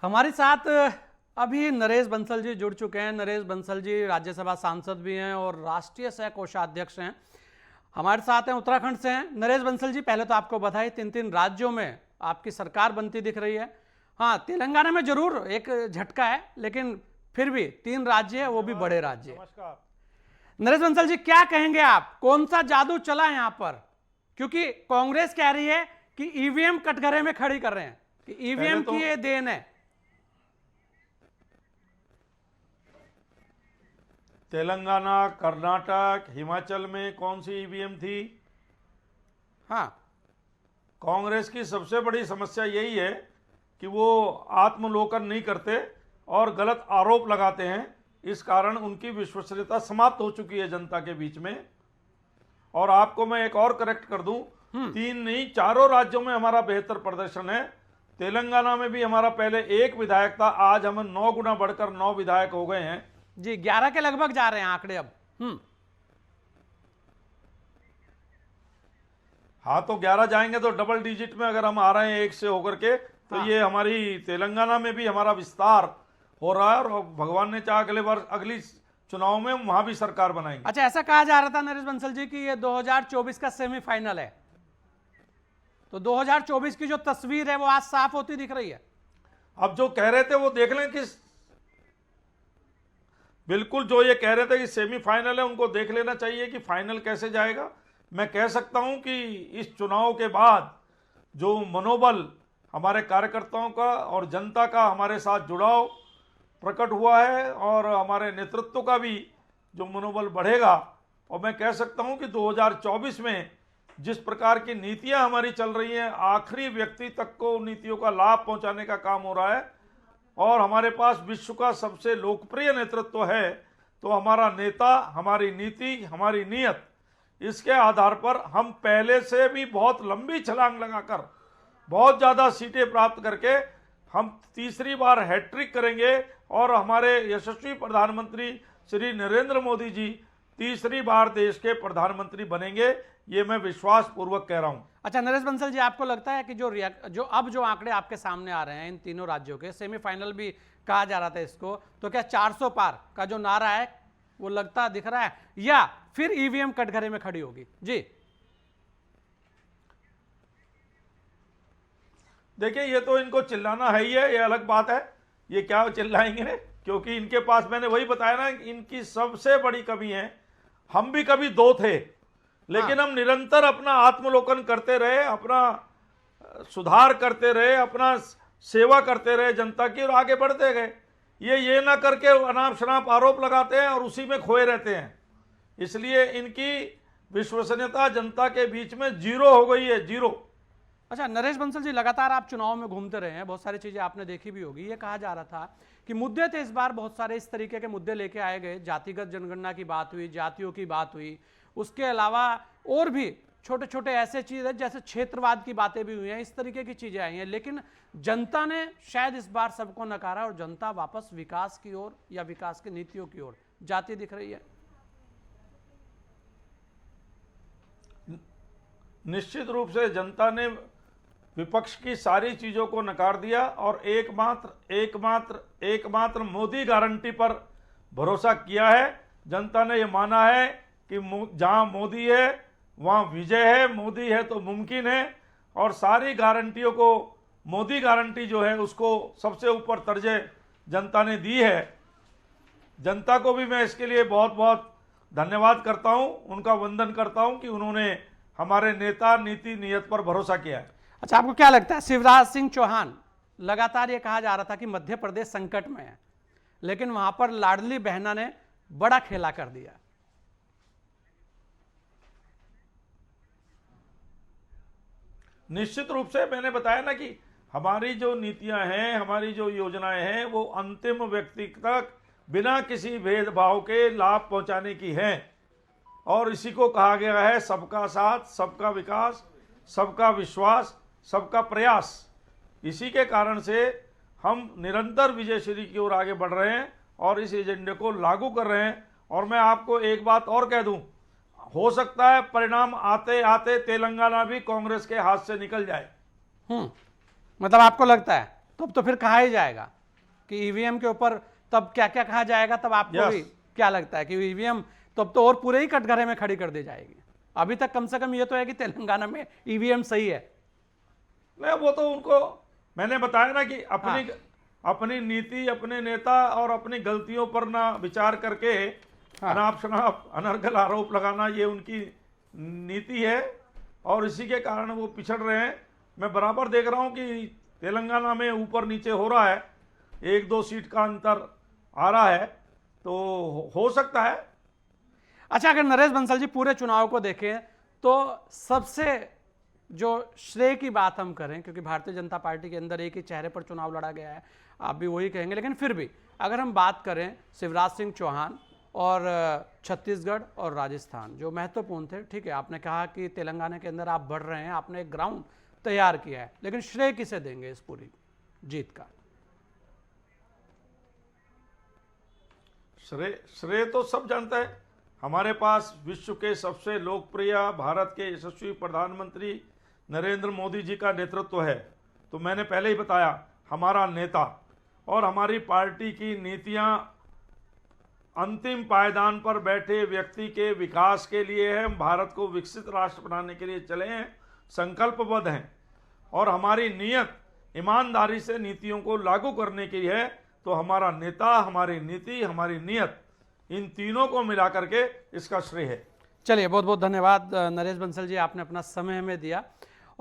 हमारे साथ अभी नरेश बंसल जी जुड़ चुके हैं। नरेश बंसल जी राज्यसभा सांसद भी हैं और राष्ट्रीय सह कोषाध्यक्ष हैं। हमारे साथ हैं, उत्तराखंड से हैं। नरेश बंसल जी, पहले तो आपको बधाई, 3 राज्यों में आपकी सरकार बनती दिख रही है। हाँ, तेलंगाना में जरूर एक झटका है, लेकिन फिर भी 3 राज्य है, वो भी बड़े राज्य। नमस्कार। नरेश बंसल जी, क्या कहेंगे आप, कौन सा जादू चला यहां पर? क्योंकि कांग्रेस कह रही है कि ईवीएम कटघरे में खड़ी कर रहे हैं, कि ईवीएम की ये देन है। तेलंगाना, कर्नाटक, हिमाचल में कौन सी ईवीएम थी? हाँ, कांग्रेस की सबसे बड़ी समस्या यही है कि वो आत्मलोकन नहीं करते और गलत आरोप लगाते हैं। इस कारण उनकी विश्वसनीयता समाप्त हो चुकी है जनता के बीच में। और आपको मैं एक और करेक्ट कर दूं, 3 नहीं 4 राज्यों में हमारा बेहतर प्रदर्शन है। तेलंगाना में भी हमारा पहले 1 विधायक था, आज हम 9 गुना बढ़कर 9 विधायक हो गए हैं जी। 11 के लगभग जा रहे हैं आंकड़े अब। हाँ, तो 11 जाएंगे तो डबल डिजिट में अगर हम आ रहे हैं 1 से होकर के, तो हाँ। ये हमारी तेलंगाना में भी हमारा विस्तार हो रहा है और भगवान ने चाहा अगले बार अगली चुनाव में वहां भी सरकार बनाएंगे। अच्छा, ऐसा कहा जा रहा था नरेश बंसल जी कि ये 2024 का सेमीफाइनल है, तो 2024 की जो तस्वीर है वो आज साफ होती दिख रही है। अब जो कह रहे थे वो देख लें कि बिल्कुल जो ये कह रहे थे कि सेमीफाइनल है, उनको देख लेना चाहिए कि फाइनल कैसे जाएगा। मैं कह सकता हूं कि इस चुनाव के बाद जो मनोबल हमारे कार्यकर्ताओं का और जनता का हमारे साथ जुड़ाव प्रकट हुआ है और हमारे नेतृत्व का भी जो मनोबल बढ़ेगा, और मैं कह सकता हूं कि 2024 में जिस प्रकार की नीतियां हमारी चल रही हैं, आखिरी व्यक्ति तक को नीतियों का लाभ पहुंचाने का काम हो रहा है और हमारे पास विश्व का सबसे लोकप्रिय नेतृत्व है, तो हमारा नेता, हमारी नीति, हमारी नीयत, इसके आधार पर हम पहले से भी बहुत लंबी छलांग लगाकर बहुत ज़्यादा सीटें प्राप्त करके हम तीसरी बार हैट्रिक करेंगे और हमारे यशस्वी प्रधानमंत्री श्री नरेंद्र मोदी जी तीसरी बार देश के प्रधानमंत्री बनेंगे, ये मैं विश्वास पूर्वक कह रहा हूं। अच्छा नरेश बंसल जी, आपको लगता है कि जो आंकड़े आपके सामने आ रहे हैं इन तीनों राज्यों के, सेमीफाइनल भी कहा जा रहा था इसको, तो क्या 400 पार का जो नारा है वो लगता दिख रहा है या फिर ईवीएम कटघरे में खड़ी होगी? जी देखिए, ये तो इनको चिल्लाना है ही है, ये अलग बात है, ये क्या चिल्लाएंगे, क्योंकि इनके पास मैंने वही बताया ना, इनकी सबसे बड़ी कमी है, हम भी कभी 2 थे, लेकिन हम निरंतर अपना आत्मलोकन करते रहे, अपना सुधार करते रहे, अपना सेवा करते रहे जनता की और आगे बढ़ते गए। ये ना करके अनाप शनाप आरोप लगाते हैं और उसी में खोए रहते हैं, इसलिए इनकी विश्वसनीयता जनता के बीच में 0 हो गई है, 0। अच्छा नरेश बंसल जी, लगातार आप चुनाव में घूमते रहे हैं, बहुत सारी चीजें आपने देखी भी होगी। ये कहा जा रहा था कि मुद्दे थे इस बार, बहुत सारे इस तरीके के मुद्दे लेके आए गए, जातिगत जनगणना की बात हुई, जातियों की बात हुई, उसके अलावा और भी छोटे छोटे ऐसे चीजें जैसे क्षेत्रवाद की बातें भी हुई हैं, इस तरीके की चीजें आई हैं, लेकिन जनता ने शायद इस बार सबको नकारा और जनता वापस विकास की ओर या विकास की नीतियों की ओर जाती दिख रही है। निश्चित रूप से जनता ने विपक्ष की सारी चीजों को नकार दिया और एकमात्र मोदी गारंटी पर भरोसा किया है। जनता ने यह माना है कि जहां मोदी है वहां विजय है, मोदी है तो मुमकिन है, और सारी गारंटियों को मोदी गारंटी जो है उसको सबसे ऊपर दर्जे जनता ने दी है। जनता को भी मैं इसके लिए बहुत बहुत धन्यवाद करता हूं, उनका वंदन करता हूं कि उन्होंने हमारे नेता, नीति, नीयत पर भरोसा किया है। अच्छा, आपको क्या लगता है, शिवराज सिंह चौहान, लगातार ये कहा जा रहा था कि मध्य प्रदेश संकट में है, लेकिन वहां पर लाडली बहना ने बड़ा खेला कर दिया। निश्चित रूप से मैंने बताया ना कि हमारी जो नीतियां हैं, हमारी जो योजनाएं हैं, वो अंतिम व्यक्ति तक बिना किसी भेदभाव के लाभ पहुंचाने की हैं, और इसी को कहा गया है सबका साथ, सबका विकास, सबका विश्वास, सबका प्रयास। इसी के कारण से हम निरंतर विजयश्री की ओर आगे बढ़ रहे हैं और इस एजेंडे को लागू कर रहे हैं। और मैं आपको एक बात और कह दूं, हो सकता है परिणाम आते आते तेलंगाना भी कांग्रेस के हाथ से निकल जाए। मतलब आपको लगता है तब तो फिर कहा ही जाएगा कि ईवीएम के ऊपर तब क्या क्या कहा जाएगा, तब आपको भी क्या लगता है कि ईवीएम तब तो और पूरे ही कटघरे में खड़ी कर दी जाएगी? अभी तक कम से कम ये तो है कि तेलंगाना में ईवीएम सही है। नहीं, वो तो उनको मैंने बताया ना कि अपनी नीति, अपने नेता और अपनी गलतियों पर ना विचार करके अनाप शनाप अनर्गल आरोप लगाना, ये उनकी नीति है और इसी के कारण वो पिछड़ रहे हैं। मैं बराबर देख रहा हूं कि तेलंगाना में ऊपर नीचे हो रहा है, 1-2 सीट का अंतर आ रहा है, तो हो सकता है। अच्छा, अगर नरेश बंसल जी पूरे चुनाव को देखें तो सबसे जो श्रेय की बात हम करें, क्योंकि भारतीय जनता पार्टी के अंदर एक ही चेहरे पर चुनाव लड़ा गया है, आप भी वही कहेंगे, लेकिन फिर भी अगर हम बात करें शिवराज सिंह चौहान और छत्तीसगढ़ और राजस्थान जो महत्वपूर्ण थे, ठीक है, आपने कहा कि तेलंगाना के अंदर आप बढ़ रहे हैं, आपने एक ग्राउंड तैयार किया है, लेकिन श्रेय किसे देंगे इस पूरी जीत का? श्रेय तो सब जानता है। हमारे पास विश्व के सबसे लोकप्रिय, भारत के यशस्वी प्रधानमंत्री नरेंद्र मोदी जी का नेतृत्व है। तो मैंने पहले ही बताया, हमारा नेता और हमारी पार्टी की नीतियां अंतिम पायदान पर बैठे व्यक्ति के विकास के लिए है। हम भारत को विकसित राष्ट्र बनाने के लिए चले हैं, संकल्पबद्ध हैं और हमारी नीयत ईमानदारी से नीतियों को लागू करने की है। तो हमारा नेता, हमारी नीति, हमारी नीयत, इन तीनों को मिला करके इसका श्रेय है। चलिए, बहुत बहुत धन्यवाद नरेश बंसल जी, आपने अपना समय हमें दिया।